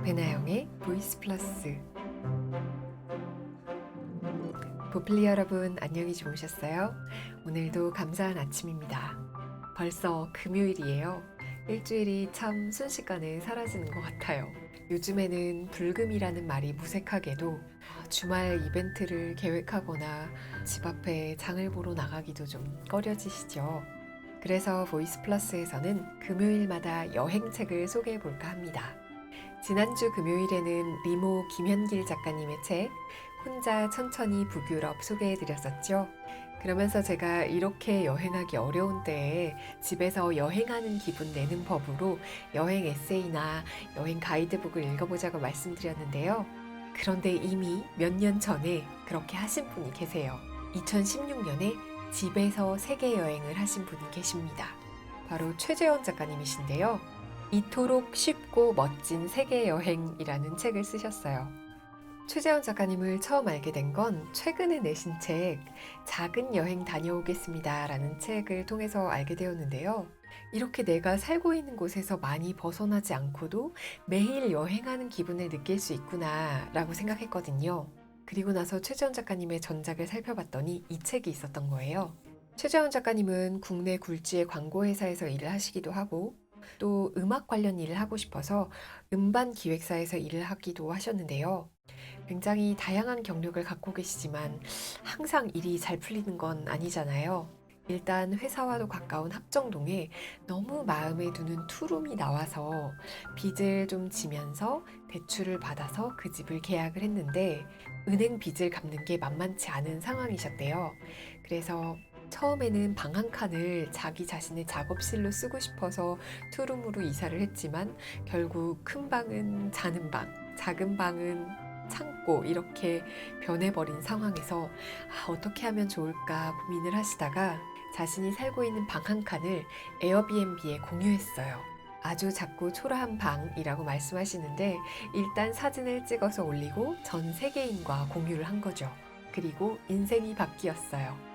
배나영의 보이스 플러스. 보플리 여러분, 안녕히 주무셨어요? 오늘도 감사한 아침입니다. 벌써 금요일이에요. 일주일이 참 순식간에 사라지는 것 같아요. 요즘에는 불금이라는 말이 무색하게도 주말 이벤트를 계획하거나 집 앞에 장을 보러 나가기도 좀 꺼려지시죠? 그래서 보이스 플러스에서는 금요일마다 여행책을 소개해 볼까 합니다. 지난주 금요일에는 리모 김현길 작가님의 책 혼자 천천히 북유럽 소개해 드렸었죠. 그러면서 제가 이렇게 여행하기 어려운 때에 집에서 여행하는 기분 내는 법으로 여행 에세이나 여행 가이드북을 읽어보자고 말씀드렸는데요. 그런데 이미 몇 년 전에 그렇게 하신 분이 계세요. 2016년에 집에서 세계 여행을 하신 분이 계십니다. 바로 최재원 작가님이신데요. 이토록 쉽고 멋진 세계 여행이라는 책을 쓰셨어요. 최재원 작가님을 처음 알게 된 건 최근에 내신 책 작은 여행 다녀오겠습니다 라는 책을 통해서 알게 되었는데요. 이렇게 내가 살고 있는 곳에서 많이 벗어나지 않고도 매일 여행하는 기분을 느낄 수 있구나 라고 생각했거든요. 그리고 나서 최재원 작가님의 전작을 살펴봤더니 이 책이 있었던 거예요. 최재원 작가님은 국내 굴지의 광고회사에서 일을 하시기도 하고 또 음악 관련 일을 하고 싶어서 음반 기획사에서 일을 하기도 하셨는데요. 굉장히 다양한 경력을 갖고 계시지만 항상 일이 잘 풀리는 건 아니잖아요. 일단 회사와도 가까운 합정동에 너무 마음에 드는 투룸이 나와서 빚을 좀 지면서 대출을 받아서 그 집을 계약을 했는데 은행 빚을 갚는 게 만만치 않은 상황이셨대요. 그래서 처음에는 방 한 칸을 자기 자신의 작업실로 쓰고 싶어서 투룸으로 이사를 했지만 결국 큰 방은 자는 방, 작은 방은 창고 이렇게 변해버린 상황에서 어떻게 하면 좋을까 고민을 하시다가 자신이 살고 있는 방 한 칸을 에어비앤비에 공유했어요. 아주 작고 초라한 방이라고 말씀하시는데 일단 사진을 찍어서 올리고 전 세계인과 공유를 한 거죠. 그리고 인생이 바뀌었어요.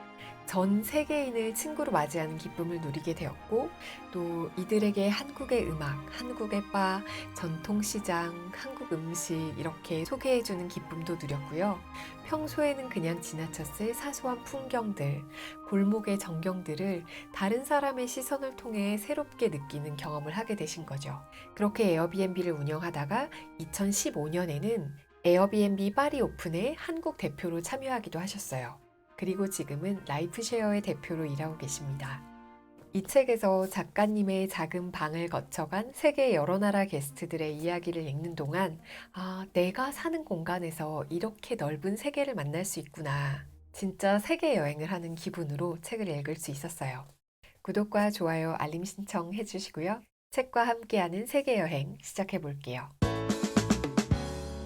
전 세계인을 친구로 맞이하는 기쁨을 누리게 되었고 또 이들에게 한국의 음악, 한국의 바, 전통시장, 한국 음식 이렇게 소개해주는 기쁨도 누렸고요. 평소에는 그냥 지나쳤을 사소한 풍경들, 골목의 전경들을 다른 사람의 시선을 통해 새롭게 느끼는 경험을 하게 되신 거죠. 그렇게 에어비앤비를 운영하다가 2015년에는 에어비앤비 파리 오픈에 한국 대표로 참여하기도 하셨어요. 그리고 지금은 라이프쉐어의 대표로 일하고 계십니다. 이 책에서 작가님의 작은 방을 거쳐간 세계 여러 나라 게스트들의 이야기를 읽는 동안 내가 사는 공간에서 이렇게 넓은 세계를 만날 수 있구나. 진짜 세계 여행을 하는 기분으로 책을 읽을 수 있었어요. 구독과 좋아요, 알림 신청 해주시고요. 책과 함께하는 세계 여행 시작해 볼게요.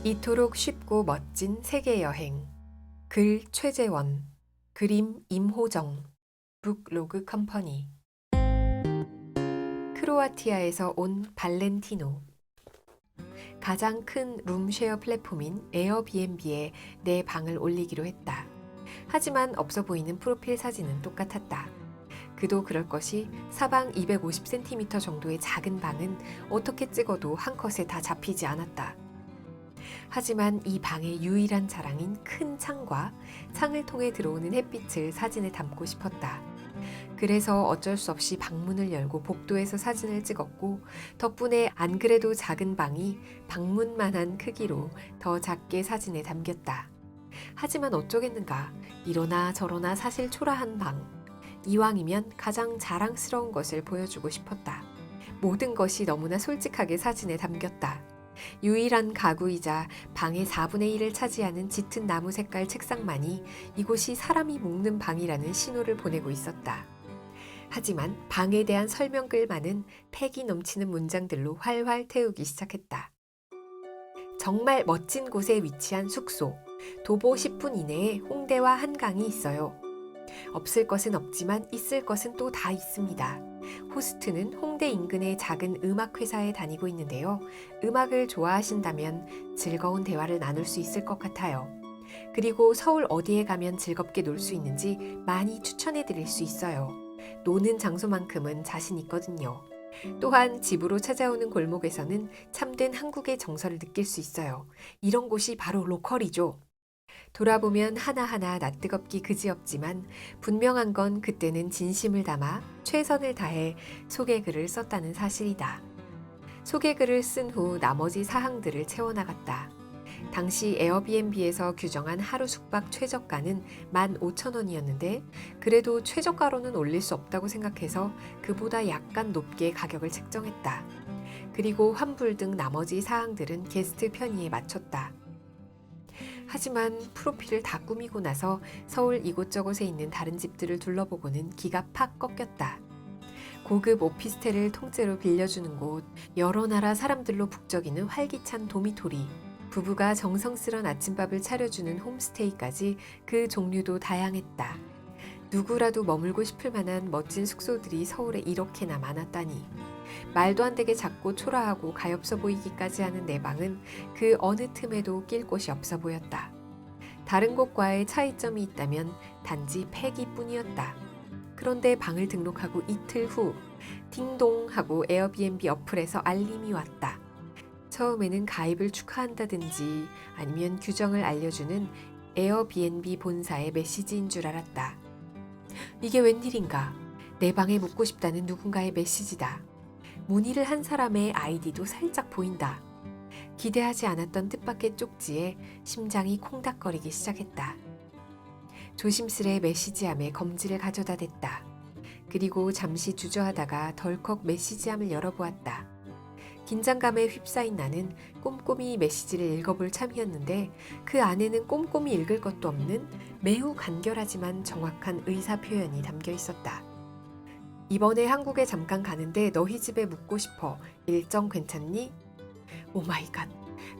이토록 쉽고 멋진 세계 여행. 글 최재원. 그림 임호정, 북로그 컴퍼니. 크로아티아에서 온 발렌티노. 가장 큰 룸쉐어 플랫폼인 에어비앤비에 내 방을 올리기로 했다. 하지만 없어 보이는 프로필 사진은 똑같았다. 그도 그럴 것이 사방 250cm 정도의 작은 방은 어떻게 찍어도 한 컷에 다 잡히지 않았다. 하지만 이 방의 유일한 자랑인 큰 창과 창을 통해 들어오는 햇빛을 사진에 담고 싶었다. 그래서 어쩔 수 없이 방문을 열고 복도에서 사진을 찍었고 덕분에 안 그래도 작은 방이 방문만한 크기로 더 작게 사진에 담겼다. 하지만 어쩌겠는가. 이러나 저러나 사실 초라한 방. 이왕이면 가장 자랑스러운 것을 보여주고 싶었다. 모든 것이 너무나 솔직하게 사진에 담겼다. 유일한 가구이자 방의 4분의 1을 차지하는 짙은 나무 색깔 책상만이 이곳이 사람이 묵는 방이라는 신호를 보내고 있었다. 하지만 방에 대한 설명글만은 패기 넘치는 문장들로 활활 태우기 시작했다. 정말 멋진 곳에 위치한 숙소. 도보 10분 이내에 홍대와 한강이 있어요. 없을 것은 없지만 있을 것은 또 다 있습니다. 호스트는 홍대 인근의 작은 음악회사에 다니고 있는데요. 음악을 좋아하신다면 즐거운 대화를 나눌 수 있을 것 같아요. 그리고 서울 어디에 가면 즐겁게 놀 수 있는지 많이 추천해 드릴 수 있어요. 노는 장소만큼은 자신 있거든요. 또한 집으로 찾아오는 골목에서는 참된 한국의 정서를 느낄 수 있어요. 이런 곳이 바로 로컬이죠. 돌아보면 하나하나 낯뜨겁기 그지없지만 분명한 건 그때는 진심을 담아 최선을 다해 소개글을 썼다는 사실이다. 소개글을 쓴 후 나머지 사항들을 채워나갔다. 당시 에어비앤비에서 규정한 하루 숙박 최저가는 15,000원이었는데 그래도 최저가로는 올릴 수 없다고 생각해서 그보다 약간 높게 가격을 책정했다. 그리고 환불 등 나머지 사항들은 게스트 편의에 맞췄다. 하지만 프로필을 다 꾸미고 나서 서울 이곳저곳에 있는 다른 집들을 둘러보고는 기가 팍 꺾였다. 고급 오피스텔을 통째로 빌려주는 곳, 여러 나라 사람들로 북적이는 활기찬 도미토리, 부부가 정성스런 아침밥을 차려주는 홈스테이까지 그 종류도 다양했다. 누구라도 머물고 싶을 만한 멋진 숙소들이 서울에 이렇게나 많았다니. 말도 안 되게 작고 초라하고 가엾어 보이기까지 하는 내 방은 그 어느 틈에도 낄 곳이 없어 보였다. 다른 곳과의 차이점이 있다면 단지 폐기뿐이었다. 그런데 방을 등록하고 이틀 후 딩동 하고 에어비앤비 어플에서 알림이 왔다. 처음에는 가입을 축하한다든지 아니면 규정을 알려주는 에어비앤비 본사의 메시지인 줄 알았다. 이게 웬일인가? 내 방에 묵고 싶다는 누군가의 메시지다. 문의를 한 사람의 아이디도 살짝 보인다. 기대하지 않았던 뜻밖의 쪽지에 심장이 콩닥거리기 시작했다. 조심스레 메시지함에 검지를 가져다 댔다. 그리고 잠시 주저하다가 덜컥 메시지함을 열어보았다. 긴장감에 휩싸인 나는 꼼꼼히 메시지를 읽어볼 참이었는데 그 안에는 꼼꼼히 읽을 것도 없는 매우 간결하지만 정확한 의사표현이 담겨 있었다. 이번에 한국에 잠깐 가는데 너희 집에 묵고 싶어. 일정 괜찮니? 오마이갓.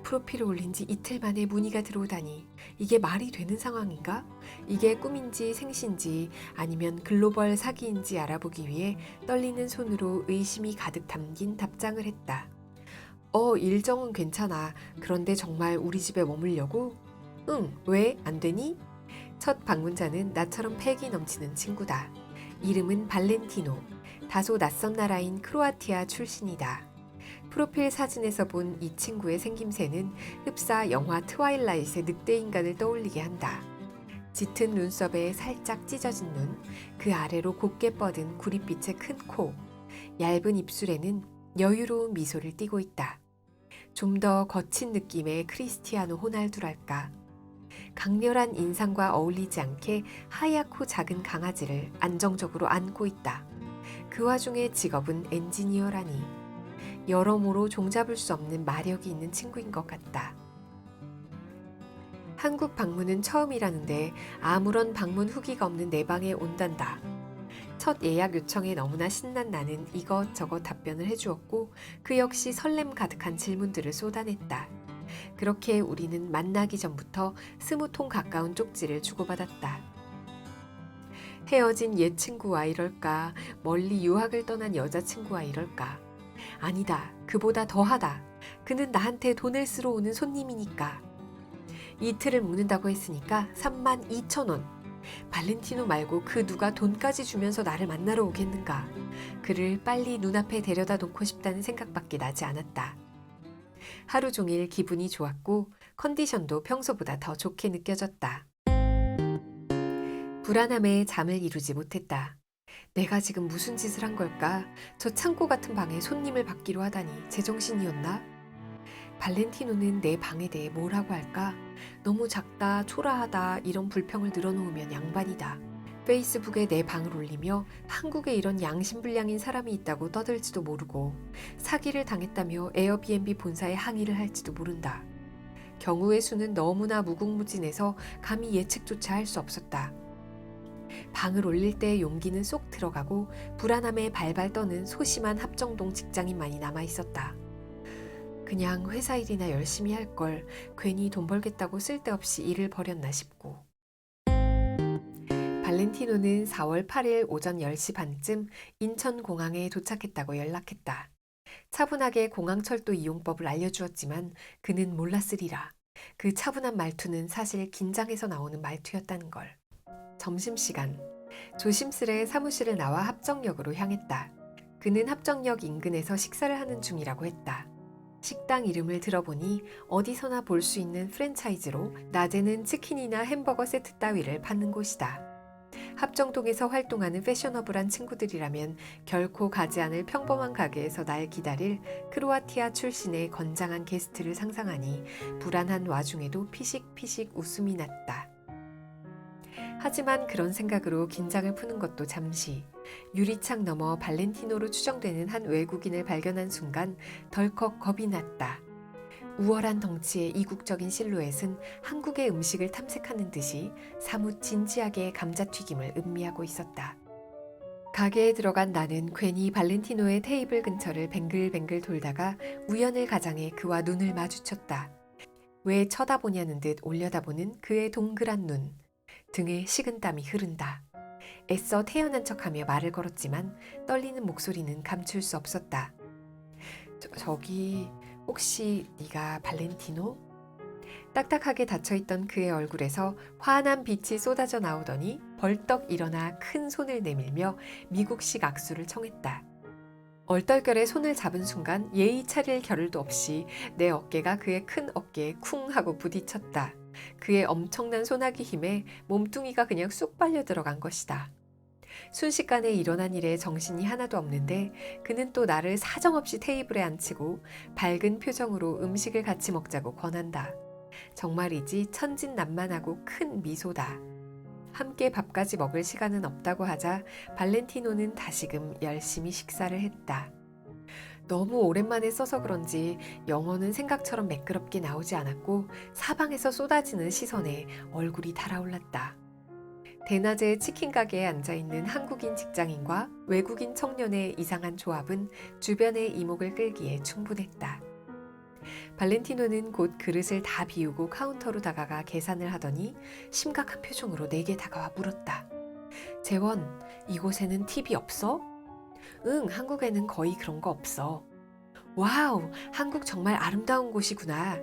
프로필을 올린 지 이틀 만에 문의가 들어오다니. 이게 말이 되는 상황인가? 이게 꿈인지 생신지 아니면 글로벌 사기인지 알아보기 위해 떨리는 손으로 의심이 가득 담긴 답장을 했다. 일정은 괜찮아. 그런데 정말 우리 집에 머물려고? 응, 왜? 안 되니? 첫 방문자는 나처럼 패기 넘치는 친구다. 이름은 발렌티노. 다소 낯선 나라인 크로아티아 출신이다. 프로필 사진에서 본 이 친구의 생김새는 흡사 영화 트와일라잇의 늑대인간을 떠올리게 한다. 짙은 눈썹에 살짝 찢어진 눈, 그 아래로 곱게 뻗은 구릿빛의 큰 코, 얇은 입술에는 여유로운 미소를 띠고 있다. 좀 더 거친 느낌의 크리스티아노 호날두랄까. 강렬한 인상과 어울리지 않게 하얗고 작은 강아지를 안정적으로 안고 있다. 그 와중에 직업은 엔지니어라니. 여러모로 종잡을 수 없는 마력이 있는 친구인 것 같다. 한국 방문은 처음이라는데 아무런 방문 후기가 없는 내 방에 온단다. 첫 예약 요청에 너무나 신난 나는 이것저것 답변을 해주었고 그 역시 설렘 가득한 질문들을 쏟아냈다. 그렇게 우리는 만나기 전부터 20통 가까운 쪽지를 주고받았다. 헤어진 옛 친구와 이럴까, 멀리 유학을 떠난 여자친구와 이럴까. 아니다, 그보다 더하다. 그는 나한테 돈을 쓰러 오는 손님이니까. 이틀을 묵는다고 했으니까 32,000원. 발렌티노 말고 그 누가 돈까지 주면서 나를 만나러 오겠는가. 그를 빨리 눈앞에 데려다 놓고 싶다는 생각밖에 나지 않았다. 하루 종일 기분이 좋았고 컨디션도 평소보다 더 좋게 느껴졌다. 불안함에 잠을 이루지 못했다. 내가 지금 무슨 짓을 한 걸까? 저 창고 같은 방에 손님을 받기로 하다니 제정신이었나? 발렌티노는 내 방에 대해 뭐라고 할까? 너무 작다, 초라하다 이런 불평을 늘어놓으면 양반이다. 페이스북에 내 방을 올리며 한국에 이런 양심불량인 사람이 있다고 떠들지도 모르고 사기를 당했다며 에어비앤비 본사에 항의를 할지도 모른다. 경우의 수는 너무나 무궁무진해서 감히 예측조차 할 수 없었다. 방을 올릴 때 용기는 쏙 들어가고 불안함에 발발 떠는 소심한 합정동 직장인만이 남아있었다. 그냥 회사 일이나 열심히 할 걸 괜히 돈 벌겠다고 쓸데없이 일을 벌였나 싶고. 발렌티노는 4월 8일 오전 10시 반쯤 인천공항에 도착했다고 연락했다. 차분하게 공항철도 이용법을 알려주었지만 그는 몰랐으리라. 그 차분한 말투는 사실 긴장해서 나오는 말투였다는 걸. 점심시간, 조심스레 사무실을 나와 합정역으로 향했다. 그는 합정역 인근에서 식사를 하는 중이라고 했다. 식당 이름을 들어보니 어디서나 볼 수 있는 프랜차이즈로 낮에는 치킨이나 햄버거 세트 따위를 파는 곳이다. 합정동에서 활동하는 패셔너블한 친구들이라면 결코 가지 않을 평범한 가게에서 날 기다릴 크로아티아 출신의 건장한 게스트를 상상하니 불안한 와중에도 피식피식 웃음이 났다. 하지만 그런 생각으로 긴장을 푸는 것도 잠시. 유리창 너머 발렌티노로 추정되는 한 외국인을 발견한 순간 덜컥 겁이 났다. 우월한 덩치의 이국적인 실루엣은 한국의 음식을 탐색하는 듯이 사뭇 진지하게 감자튀김을 음미하고 있었다. 가게에 들어간 나는 괜히 발렌티노의 테이블 근처를 뱅글뱅글 돌다가 우연을 가장해 그와 눈을 마주쳤다. 왜 쳐다보냐는 듯 올려다보는 그의 동그란 눈. 등에 식은땀이 흐른다. 애써 태연한 척하며 말을 걸었지만 떨리는 목소리는 감출 수 없었다. 저기 혹시 네가 발렌티노? 딱딱하게 닫혀있던 그의 얼굴에서 환한 빛이 쏟아져 나오더니 벌떡 일어나 큰 손을 내밀며 미국식 악수를 청했다. 얼떨결에 손을 잡은 순간 예의 차릴 겨를도 없이 내 어깨가 그의 큰 어깨에 쿵 하고 부딪혔다. 그의 엄청난 소나기 힘에 몸뚱이가 그냥 쑥 빨려 들어간 것이다. 순식간에 일어난 일에 정신이 하나도 없는데 그는 또 나를 사정없이 테이블에 앉히고 밝은 표정으로 음식을 같이 먹자고 권한다. 정말이지 천진난만하고 큰 미소다. 함께 밥까지 먹을 시간은 없다고 하자 발렌티노는 다시금 열심히 식사를 했다. 너무 오랜만에 써서 그런지 영어는 생각처럼 매끄럽게 나오지 않았고 사방에서 쏟아지는 시선에 얼굴이 달아올랐다. 대낮에 치킨 가게에 앉아있는 한국인 직장인과 외국인 청년의 이상한 조합은 주변의 이목을 끌기에 충분했다. 발렌티노는 곧 그릇을 다 비우고 카운터로 다가가 계산을 하더니 심각한 표정으로 내게 다가와 물었다. 재원, 이곳에는 팁이 없어? 응, 한국에는 거의 그런 거 없어. 와우, 한국 정말 아름다운 곳이구나.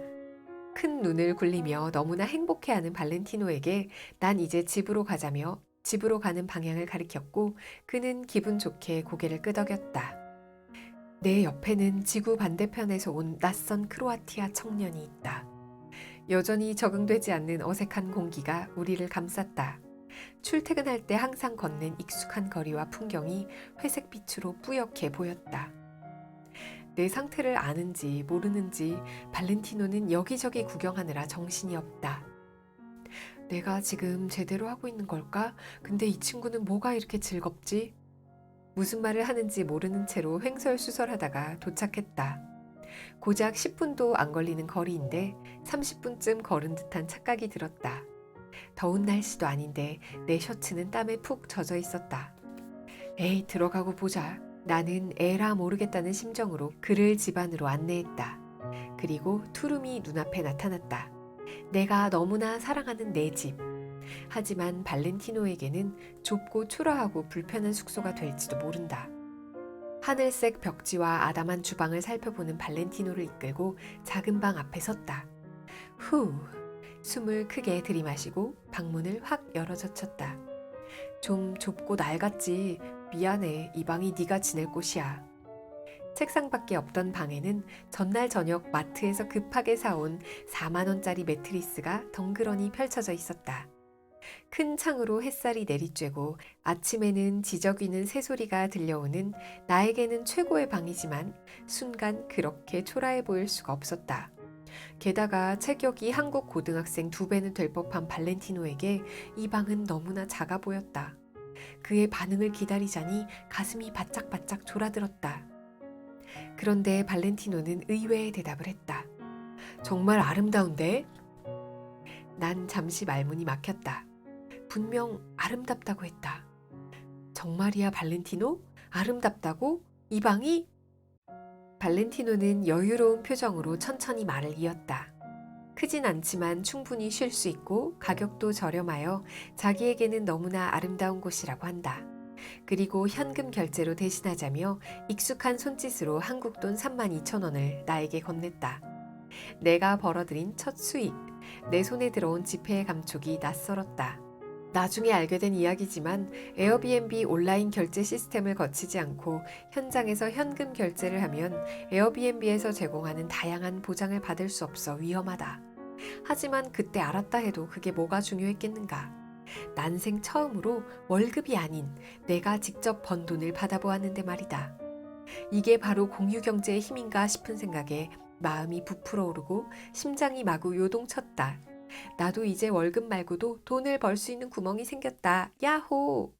큰 눈을 굴리며 너무나 행복해하는 발렌티노에게 난 이제 집으로 가자며 집으로 가는 방향을 가리켰고 그는 기분 좋게 고개를 끄덕였다. 내 옆에는 지구 반대편에서 온 낯선 크로아티아 청년이 있다. 여전히 적응되지 않는 어색한 공기가 우리를 감쌌다. 출퇴근할 때 항상 걷는 익숙한 거리와 풍경이 회색빛으로 뿌옇게 보였다. 내 상태를 아는지 모르는지 발렌티노는 여기저기 구경하느라 정신이 없다. 내가 지금 제대로 하고 있는 걸까? 근데 이 친구는 뭐가 이렇게 즐겁지? 무슨 말을 하는지 모르는 채로 횡설수설하다가 도착했다. 고작 10분도 안 걸리는 거리인데 30분쯤 걸은 듯한 착각이 들었다. 더운 날씨도 아닌데 내 셔츠는 땀에 푹 젖어 있었다. 에이, 들어가고 보자. 나는 에라 모르겠다는 심정으로 그를 집 안으로 안내했다. 그리고 투룸이 눈앞에 나타났다. 내가 너무나 사랑하는 내 집. 하지만 발렌티노에게는 좁고 초라하고 불편한 숙소가 될지도 모른다. 하늘색 벽지와 아담한 주방을 살펴보는 발렌티노를 이끌고 작은 방 앞에 섰다. 후, 숨을 크게 들이마시고 방문을 확 열어젖혔다. 좀 좁고 낡았지. 미안해. 이 방이 네가 지낼 곳이야. 책상밖에 없던 방에는 전날 저녁 마트에서 급하게 사온 4만 원짜리 매트리스가 덩그러니 펼쳐져 있었다. 큰 창으로 햇살이 내리쬐고 아침에는 지저귀는 새소리가 들려오는 나에게는 최고의 방이지만 순간 그렇게 초라해 보일 수가 없었다. 게다가 체격이 한국 고등학생 2배는 될 법한 발렌티노에게 이 방은 너무나 작아 보였다. 그의 반응을 기다리자니 가슴이 바짝바짝 졸아들었다. 그런데 발렌티노는 의외의 대답을 했다. 정말 아름다운데? 난 잠시 말문이 막혔다. 분명 아름답다고 했다. 정말이야 발렌티노? 아름답다고? 이 방이? 발렌티노는 여유로운 표정으로 천천히 말을 이었다. 크진 않지만 충분히 쉴 수 있고 가격도 저렴하여 자기에게는 너무나 아름다운 곳이라고 한다. 그리고 현금 결제로 대신하자며 익숙한 손짓으로 한국 돈 32,000원을 나에게 건넸다. 내가 벌어들인 첫 수익, 내 손에 들어온 지폐의 감촉이 낯설었다. 나중에 알게 된 이야기지만 에어비앤비 온라인 결제 시스템을 거치지 않고 현장에서 현금 결제를 하면 에어비앤비에서 제공하는 다양한 보장을 받을 수 없어 위험하다. 하지만 그때 알았다 해도 그게 뭐가 중요했겠는가. 난생 처음으로 월급이 아닌 내가 직접 번 돈을 받아보았는데 말이다. 이게 바로 공유경제의 힘인가 싶은 생각에 마음이 부풀어 오르고 심장이 마구 요동쳤다. 나도 이제 월급 말고도 돈을 벌 수 있는 구멍이 생겼다. 야호!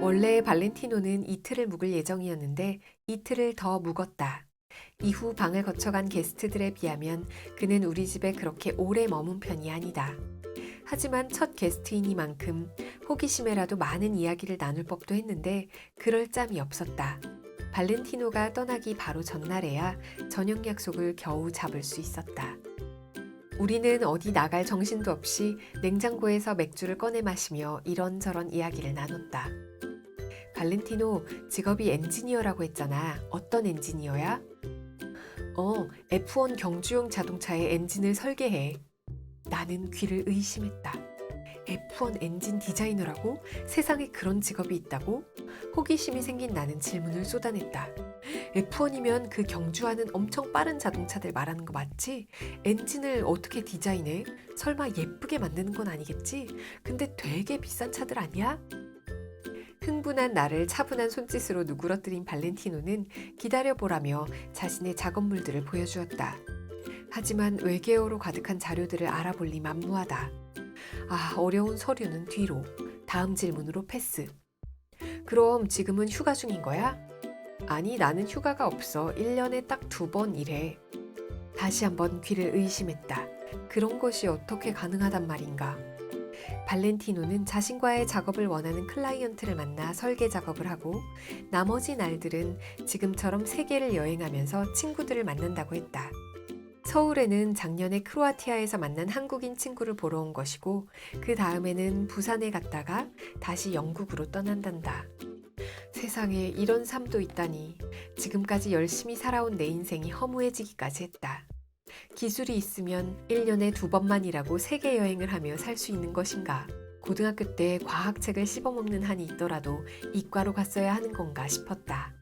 원래 발렌티노는 이틀을 묵을 예정이었는데 이틀을 더 묵었다. 이후 방을 거쳐간 게스트들에 비하면 그는 우리 집에 그렇게 오래 머문 편이 아니다. 하지만 첫 게스트이니만큼 호기심에라도 많은 이야기를 나눌 법도 했는데 그럴 짬이 없었다. 발렌티노가 떠나기 바로 전날에야 저녁 약속을 겨우 잡을 수 있었다. 우리는 어디 나갈 정신도 없이 냉장고에서 맥주를 꺼내 마시며 이런저런 이야기를 나눴다. 발렌티노, 직업이 엔지니어라고 했잖아. 어떤 엔지니어야? F1 경주용 자동차의 엔진을 설계해. 나는 귀를 의심했다. F1 엔진 디자이너라고? 세상에 그런 직업이 있다고? 호기심이 생긴 나는 질문을 쏟아냈다. F1이면 그 경주하는 엄청 빠른 자동차들 말하는 거 맞지? 엔진을 어떻게 디자인해? 설마 예쁘게 만드는 건 아니겠지? 근데 되게 비싼 차들 아니야? 흥분한 나를 차분한 손짓으로 누그러뜨린 발렌티노는 기다려보라며 자신의 작업물들을 보여주었다. 하지만 외계어로 가득한 자료들을 알아볼리 만무하다. 어려운 서류는 뒤로. 다음 질문으로 패스. 그럼 지금은 휴가 중인 거야? 아니, 나는 휴가가 없어. 1년에 딱 2번 일해. 다시 한번 귀를 의심했다. 그런 것이 어떻게 가능하단 말인가? 발렌티노는 자신과의 작업을 원하는 클라이언트를 만나 설계 작업을 하고 나머지 날들은 지금처럼 세계를 여행하면서 친구들을 만난다고 했다. 서울에는 작년에 크로아티아에서 만난 한국인 친구를 보러 온 것이고 그 다음에는 부산에 갔다가 다시 영국으로 떠난단다. 세상에 이런 삶도 있다니. 지금까지 열심히 살아온 내 인생이 허무해지기까지 했다. 기술이 있으면 1년에 2번만 일하고 세계 여행을 하며 살 수 있는 것인가? 고등학교 때 과학책을 씹어먹는 한이 있더라도 이과로 갔어야 하는 건가 싶었다.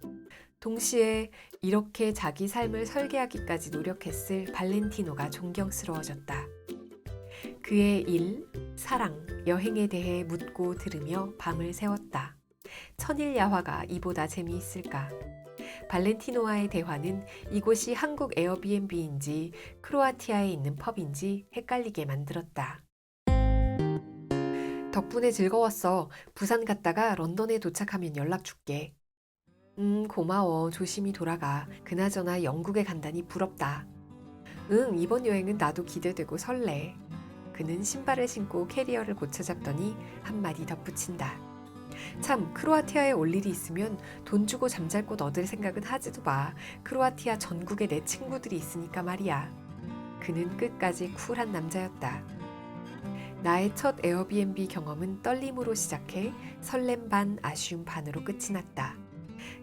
동시에 이렇게 자기 삶을 설계하기까지 노력했을 발렌티노가 존경스러워졌다. 그의 일, 사랑, 여행에 대해 묻고 들으며 밤을 새웠다. 천일야화가 이보다 재미있을까? 발렌티노와의 대화는 이곳이 한국 에어비앤비인지 크로아티아에 있는 펍인지 헷갈리게 만들었다. 덕분에 즐거웠어. 부산 갔다가 런던에 도착하면 연락 줄게. 고마워. 조심히 돌아가. 그나저나 영국에 간다니 부럽다. 이번 여행은 나도 기대되고 설레. 그는 신발을 신고 캐리어를 고쳐잡더니 한마디 덧붙인다. 참, 크로아티아에 올 일이 있으면 돈 주고 잠잘 곳 얻을 생각은 하지도 마. 크로아티아 전국에 내 친구들이 있으니까 말이야. 그는 끝까지 쿨한 남자였다. 나의 첫 에어비앤비 경험은 떨림으로 시작해 설렘 반 아쉬움 반으로 끝이 났다.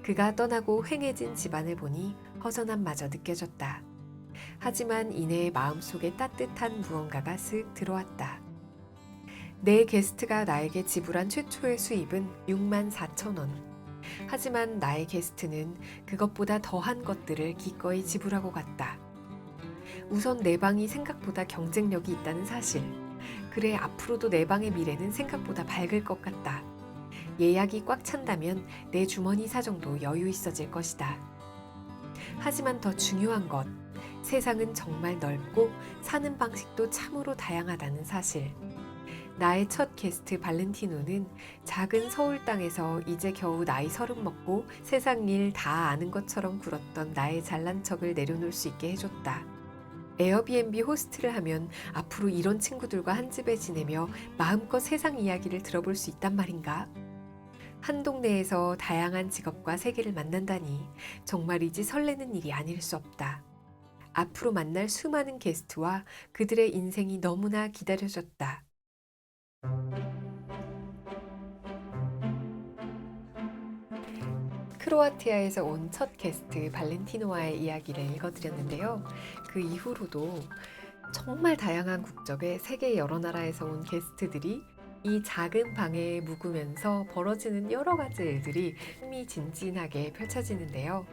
그가 떠나고 휑해진 집안을 보니 허전함마저 느껴졌다. 하지만 이내 마음속에 따뜻한 무언가가 쓱 들어왔다. 내 게스트가 나에게 지불한 최초의 수입은 64,000원. 하지만 나의 게스트는 그것보다 더한 것들을 기꺼이 지불하고 갔다. 우선 내 방이 생각보다 경쟁력이 있다는 사실. 그래, 앞으로도 내 방의 미래는 생각보다 밝을 것 같다. 예약이 꽉 찬다면 내 주머니 사정도 여유 있어질 것이다. 하지만 더 중요한 것, 세상은 정말 넓고 사는 방식도 참으로 다양하다는 사실. 나의 첫 게스트 발렌티노는 작은 서울 땅에서 이제 겨우 나이 30 먹고 세상 일 다 아는 것처럼 굴었던 나의 잘난 척을 내려놓을 수 있게 해줬다. 에어비앤비 호스트를 하면 앞으로 이런 친구들과 한 집에 지내며 마음껏 세상 이야기를 들어볼 수 있단 말인가? 한 동네에서 다양한 직업과 세계를 만난다니 정말이지 설레는 일이 아닐 수 없다. 앞으로 만날 수많은 게스트와 그들의 인생이 너무나 기다려졌다. 크로아티아에서 온 첫 게스트 발렌티노와의 이야기를 읽어드렸는데요. 그 이후로도 정말 다양한 국적의 세계 여러 나라에서 온 게스트들이 이 작은 방에 묵으면서 벌어지는 여러 가지 일들이 흥미진진하게 펼쳐지는데요.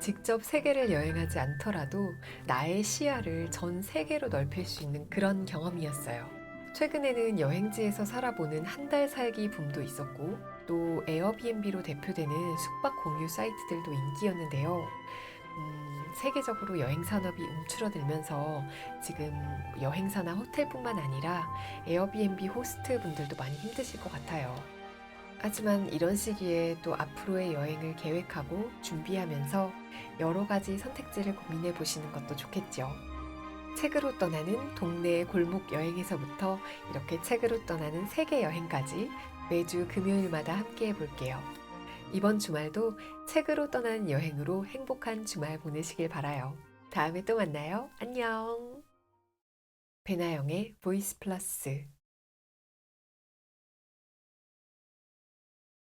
직접 세계를 여행하지 않더라도 나의 시야를 전 세계로 넓힐 수 있는 그런 경험이었어요. 최근에는 여행지에서 살아보는 한 달 살기 붐도 있었고, 또 에어비앤비로 대표되는 숙박 공유 사이트들도 인기였는데요. 세계적으로 여행 산업이 움츠러들면서 지금 여행사나 호텔뿐만 아니라 에어비앤비 호스트 분들도 많이 힘드실 것 같아요. 하지만 이런 시기에 또 앞으로의 여행을 계획하고 준비하면서 여러 가지 선택지를 고민해 보시는 것도 좋겠죠. 책으로 떠나는 동네 골목 여행에서부터 이렇게 책으로 떠나는 세계 여행까지 매주 금요일마다 함께 해볼게요. 이번 주말도 책으로 떠나는 여행으로 행복한 주말 보내시길 바라요. 다음에 또 만나요. 안녕. 배나영의 보이스 플러스